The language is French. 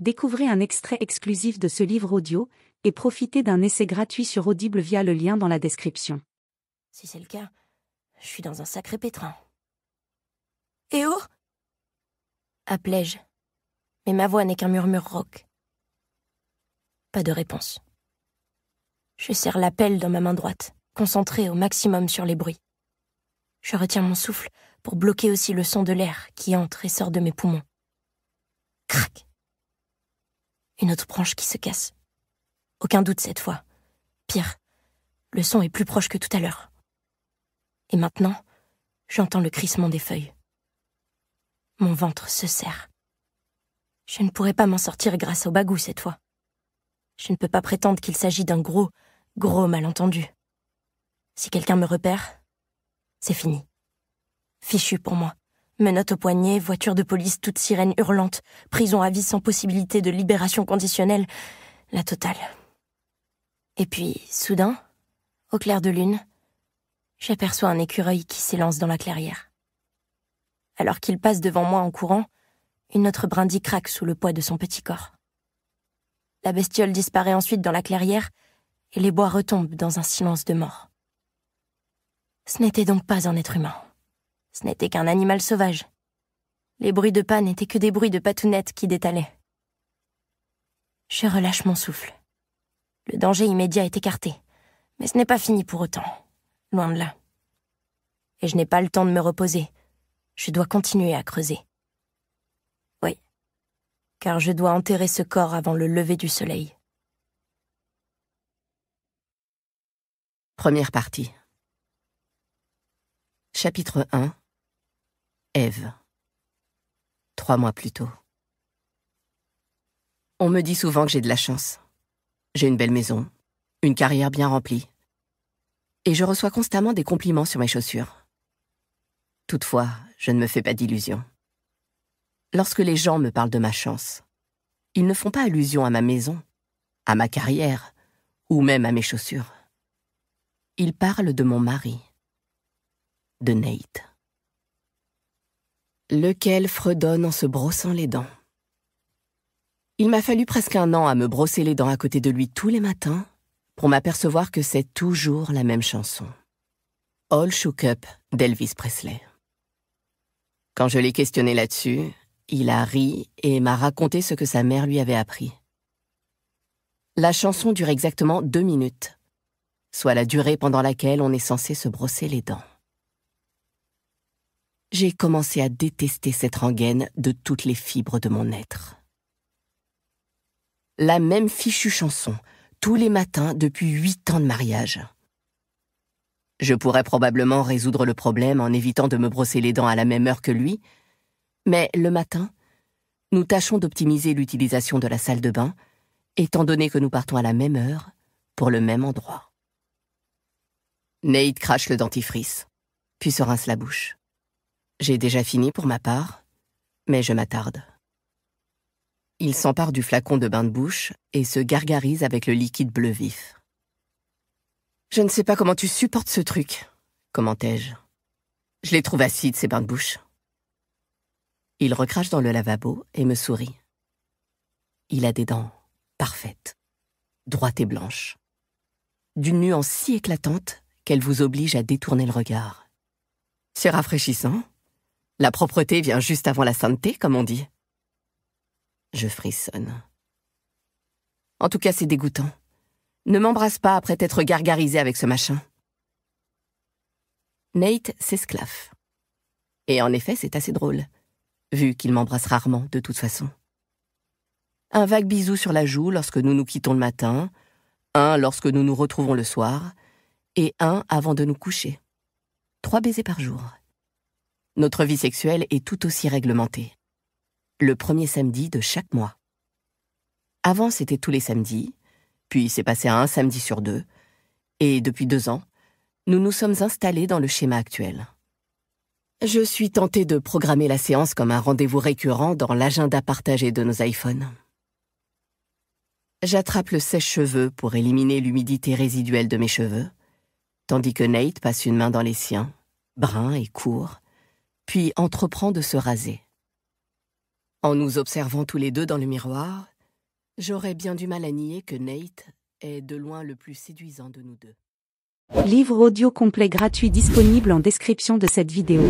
Découvrez un extrait exclusif de ce livre audio et profitez d'un essai gratuit sur Audible via le lien dans la description. Si c'est le cas, je suis dans un sacré pétrin. Eh oh! Appelai-je, mais ma voix n'est qu'un murmure rauque. Pas de réponse. Je serre la pelle dans ma main droite, concentrée au maximum sur les bruits. Je retiens mon souffle pour bloquer aussi le son de l'air qui entre et sort de mes poumons. Crac! Une autre branche qui se casse. Aucun doute cette fois. Pire, le son est plus proche que tout à l'heure. Et maintenant, j'entends le crissement des feuilles. Mon ventre se serre. Je ne pourrai pas m'en sortir grâce au bagout cette fois. Je ne peux pas prétendre qu'il s'agit d'un gros malentendu. Si quelqu'un me repère, c'est fini. Fichu pour moi. Menottes au poignet, voiture de police, toute sirène hurlante, prison à vie sans possibilité de libération conditionnelle, la totale. Et puis, soudain, au clair de lune, j'aperçois un écureuil qui s'élance dans la clairière. Alors qu'il passe devant moi en courant, une autre brindille craque sous le poids de son petit corps. La bestiole disparaît ensuite dans la clairière et les bois retombent dans un silence de mort. Ce n'était donc pas un être humain. Ce n'était qu'un animal sauvage. Les bruits de pas n'étaient que des bruits de patounettes qui détalaient. Je relâche mon souffle. Le danger immédiat est écarté, mais ce n'est pas fini pour autant. Loin de là. Et je n'ai pas le temps de me reposer. Je dois continuer à creuser. Oui, car je dois enterrer ce corps avant le lever du soleil. Première partie. Chapitre 1. Ève. 3 mois plus tôt. On me dit souvent que j'ai de la chance. J'ai une belle maison, une carrière bien remplie. Et je reçois constamment des compliments sur mes chaussures. Toutefois, je ne me fais pas d'illusions. Lorsque les gens me parlent de ma chance, ils ne font pas allusion à ma maison, à ma carrière, ou même à mes chaussures. Ils parlent de mon mari, de Nate, lequel fredonne en se brossant les dents. Il m'a fallu presque 1 an à me brosser les dents à côté de lui tous les matins pour m'apercevoir que c'est toujours la même chanson. All Shook Up d'Elvis Presley. Quand je l'ai questionné là-dessus, il a ri et m'a raconté ce que sa mère lui avait appris. La chanson dure exactement 2 minutes, soit la durée pendant laquelle on est censé se brosser les dents. J'ai commencé à détester cette rengaine de toutes les fibres de mon être. La même fichue chanson, tous les matins depuis 8 ans de mariage. Je pourrais probablement résoudre le problème en évitant de me brosser les dents à la même heure que lui, mais le matin, nous tâchons d'optimiser l'utilisation de la salle de bain, étant donné que nous partons à la même heure, pour le même endroit. Nate crache le dentifrice, puis se rince la bouche. J'ai déjà fini pour ma part, mais je m'attarde. Il s'empare du flacon de bain de bouche et se gargarise avec le liquide bleu vif. « Je ne sais pas comment tu supportes ce truc, » commentai-je. « Je les trouve acides, ces bains de bouche. » Il recrache dans le lavabo et me sourit. Il a des dents parfaites, droites et blanches, d'une nuance si éclatante qu'elle vous oblige à détourner le regard. C'est rafraîchissant. La propreté vient juste avant la sainteté, comme on dit. Je frissonne. En tout cas, c'est dégoûtant. Ne m'embrasse pas après t'être gargarisé avec ce machin. Nate s'esclaffe. Et en effet, c'est assez drôle, vu qu'il m'embrasse rarement, de toute façon. Un vague bisou sur la joue lorsque nous nous quittons le matin, un lorsque nous nous retrouvons le soir, et un avant de nous coucher. 3 baisers par jour. Notre vie sexuelle est tout aussi réglementée. Le premier samedi de chaque mois. Avant, c'était tous les samedis, puis c'est passé à 1 samedi sur 2, et depuis 2 ans, nous nous sommes installés dans le schéma actuel. Je suis tentée de programmer la séance comme un rendez-vous récurrent dans l'agenda partagé de nos iPhones. J'attrape le sèche-cheveux pour éliminer l'humidité résiduelle de mes cheveux, tandis que Nate passe une main dans les siens, brun et court, puis entreprend de se raser. En nous observant tous les deux dans le miroir, J'aurais bien du mal à nier que Nate est de loin le plus séduisant de nous deux. Livre audio complet gratuit disponible en description de cette vidéo.